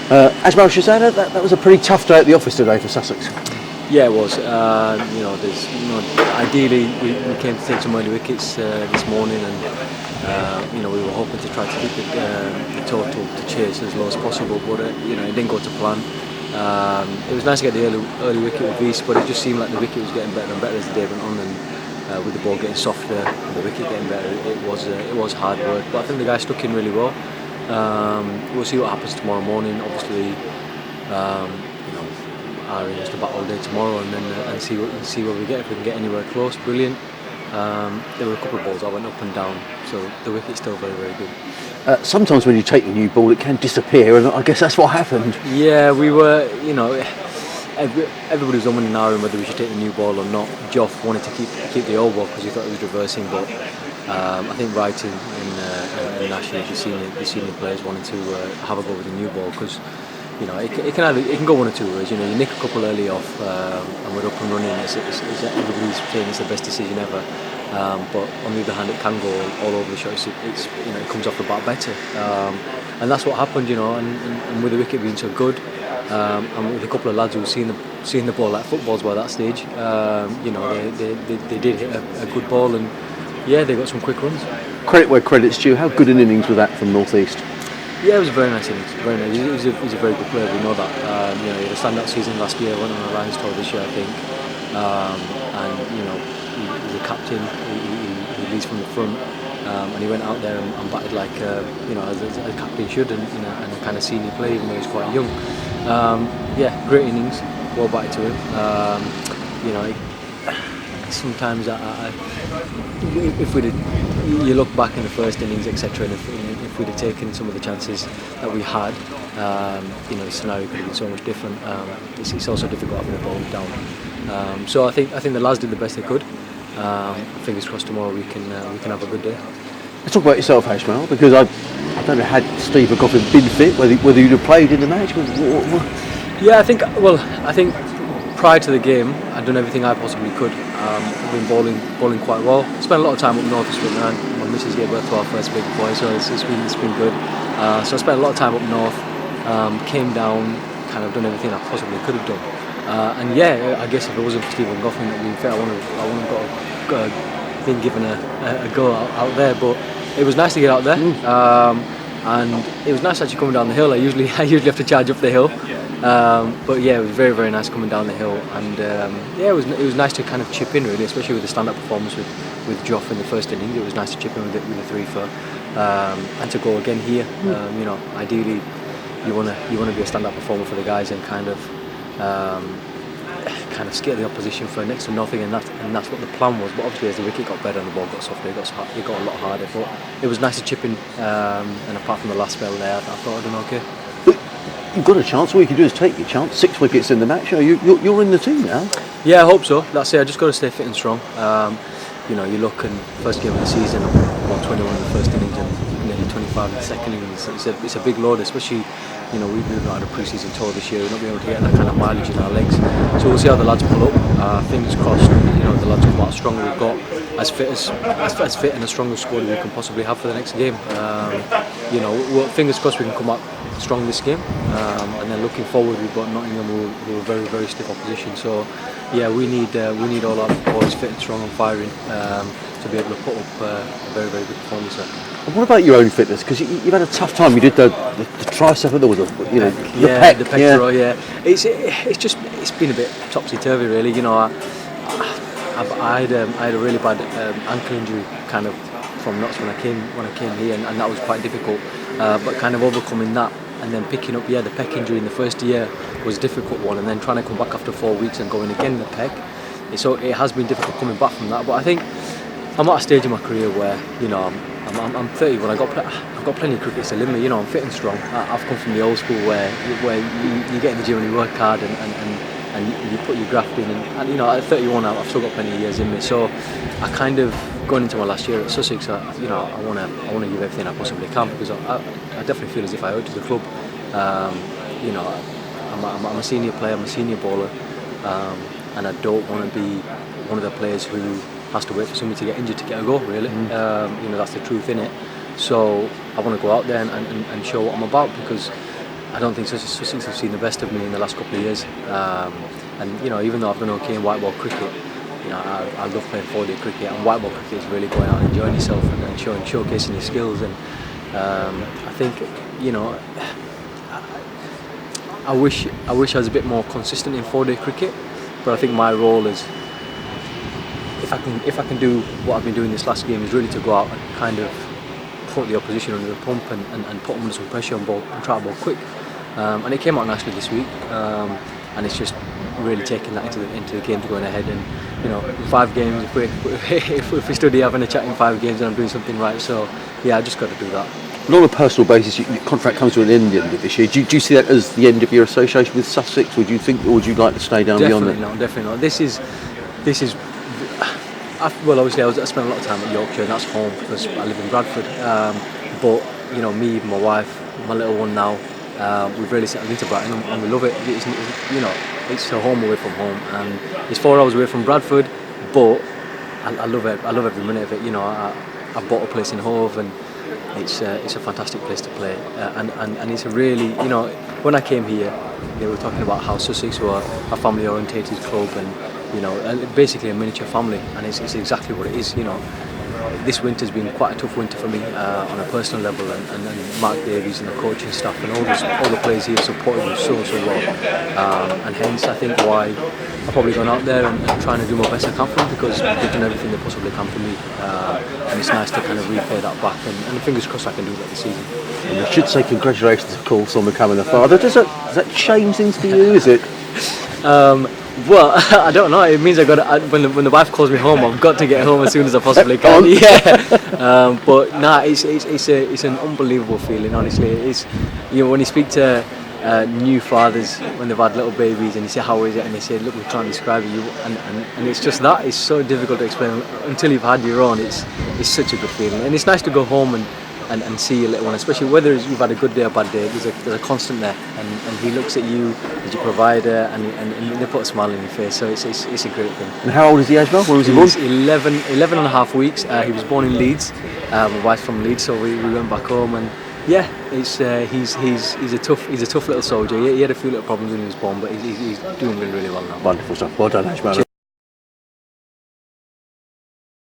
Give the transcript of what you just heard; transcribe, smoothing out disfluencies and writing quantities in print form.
AJMAL SHAHZAD, that was a pretty tough day at the office today for Sussex. Yeah, it was. Ideally we came to take some early wickets this morning, and we were hoping to try to keep the total to chase as low as possible, but it didn't go to plan. It was nice to get the early wicket with Reece, but it just seemed like the wicket was getting better and better as the day went on, and with the ball getting softer and the wicket getting better, it was hard work. But I think the guys stuck in really well. We'll see what happens tomorrow morning. Obviously, our aim is to bat all day tomorrow, and then and see where we get. If we can get anywhere close, brilliant. There were a couple of balls that went up and down, so the wicket's still very, very good. Sometimes when you take the new ball, it can disappear, and I guess that's what happened. Yeah, we were, everybody was umming and ahhing whether we should take the new ball or not. Joff wanted to keep the old ball because he thought it was reversing, but I think Wrighton and National, the senior players, wanted to have a go with the new ball because it can go one or two ways. You nick a couple early off, and we're up and running. Everybody's saying it's the best decision ever. But on the other hand, it can go all over the shot. It comes off the bat better, and that's what happened. And with the wicket being so good, and with a couple of lads who were seeing the ball like footballs by that stage, they did hit a good ball, and yeah, they got some quick runs. Credit where credit's due. How good an innings was that from North East? Yeah, it was a very nice innings. Very nice. He's a very good player. We know that. He had a standout season last year. Went on a Lions tour this year, I think. And he's a captain. He leads from the front, and he went out there and batted like as a captain should, and a kind of senior player, even though he's quite young. Yeah, great innings. Well batted to him. Sometimes if you look back in the first innings, etc., and if we'd have taken some of the chances that we had, the scenario could have been so much different. It's also difficult having the ball down. So I think the lads did the best they could. Fingers crossed tomorrow we can have a good day. Let's talk about yourself, AJMAL, because I don't know, had Steve McGoffin been fit, whether you'd have played in the match. Yeah, I think prior to the game, I'd done everything I possibly could. I've been bowling quite well. Spent a lot of time up north this week, and my missus gave birth to our first baby boy, so it's been good. So I spent a lot of time up north. Came down, kind of done everything I possibly could have done. And yeah, I guess if it wasn't for Stephen Goffin that being fit, I wouldn't have been given a go out there. But it was nice to get out there, and it was nice actually coming down the hill. I usually have to charge up the hill. But yeah, it was very, very nice coming down the hill, and it was nice to kind of chip in, really, especially with the stand-up performance with Joff in the first inning. It was nice to chip in with the 3-for, and to go again here. Ideally, you want to be a stand-up performer for the guys and kind of scare the opposition for next to nothing, and that's what the plan was. But obviously, as the wicket got better and the ball got softer, it got a lot harder. But it was nice to chip in, and apart from the last spell there, I thought I'd done okay. You've got a chance. All you can do is take your chance. 6 wickets in the match. You're in the team now. Yeah, I hope so. That's it. I just got to stay fit and strong. You look, and first game of the season, 121 in the first innings and nearly 25 in the second innings. It's a big load, especially. We've not had a pre-season tour this year. We're not being able to get that kind of mileage in our legs. So we'll see how the lads pull up. Fingers crossed. The lads come out stronger. We've got as fit and as strong a squad we can possibly have for the next game. Fingers crossed we can come out strong this game. And then looking forward, we've got Nottingham, who are very, very stiff opposition. So yeah, we need all our boys fit and strong and firing to be able to put up a very, very good performance there. And what about your own fitness? Because you've had a tough time. You did the tricep, there was the pec. The pectoral. Yeah. It's been a bit topsy-turvy, really. I had a really bad ankle injury kind of from Notts when I came here, and that was quite difficult. But kind of overcoming that and then picking up the pec injury in the first year was a difficult one, and then trying to come back after 4 weeks and going again the pec. So it has been difficult coming back from that. But I think I'm at a stage in my career where I'm 31. I've got plenty of cricket to limit. I'm fit and strong. I've come from the old school where you get in the gym and you work hard and you put your graft in. And at 31, I've still got plenty of years in me. So I kind of, going into my last year at Sussex, I want to give everything I possibly can, because I definitely feel as if I owe it to the club. I'm a senior player. I'm a senior bowler, and I don't want to be one of the players who has to wait for somebody to get injured to get a go, really. That's the truth in it. So I want to go out there and show what I'm about, because I don't think Sussex have seen the best of me in the last couple of years. And you know, even though I've done okay in white ball cricket, you know, I love playing 4-day cricket, and white ball cricket is really going out and enjoying yourself and showcasing your skills. And I think, you know, I wish I was a bit more consistent in 4-day cricket, but I think my role is, if I can do what I've been doing this last game, is really to go out and kind of put the opposition under the pump and put them under some pressure on ball and try to ball quick. And it came out nicely this week, and it's just really taking that into the game to going ahead. And you know, 5 games, if we stood here having a chat in 5 games, then I'm doing something right. So yeah, I just got to do that. And on a personal basis, your contract comes to an end at the end of this year. Do you see that as the end of your association with Sussex? Would you think, or would you like to stay down beyond that? Definitely not. This is. Well, obviously, I spent a lot of time at Yorkshire, and that's home because I live in Bradford. But you know, me, my wife, my little one now, we've really settled into Brighton, and we love it. You know, it's a home away from home, and it's 4 hours away from Bradford. But I love it. I love every minute of it. You know, I bought a place in Hove, and it's a fantastic place to play. And it's a really, you know, when I came here, they were talking about how Sussex were a family-orientated club, and you know, basically a miniature family, and it's exactly what it is. You know, this winter's been quite a tough winter for me on a personal level, and Mark Davies and the coaching staff and all the players here supported me so well, and hence I think why I've probably gone out there and trying to do my best I can for them, because they've done everything they possibly can for me, and it's nice to kind of repay that back, and fingers crossed I can do that this season. And I should say congratulations, of course, on becoming a father. Does that change things for you? Is it? Well, I don't know. It means when the wife calls me home, I've got to get home as soon as I possibly can. Yeah. But nah, it's an unbelievable feeling. Honestly, it's, you know, when you speak to new fathers when they've had little babies, and you say how is it, and they say, look, we can't describe it. And it's just that. It's so difficult to explain until you've had your own. It's such a good feeling, and it's nice to go home and see your little one, especially whether you've had a good day or bad day. There's a constant there, and he looks at you as your provider, and they put a smile on your face. So it's a great thing. And how old is he, AJMAL? When was he born? He's 11 and a half weeks. He was born in Leeds. My wife's from Leeds, so we went back home, and yeah, he's a tough little soldier. He had a few little problems when he was born, but he's doing really well now. Wonderful stuff. Well done, AJMAL.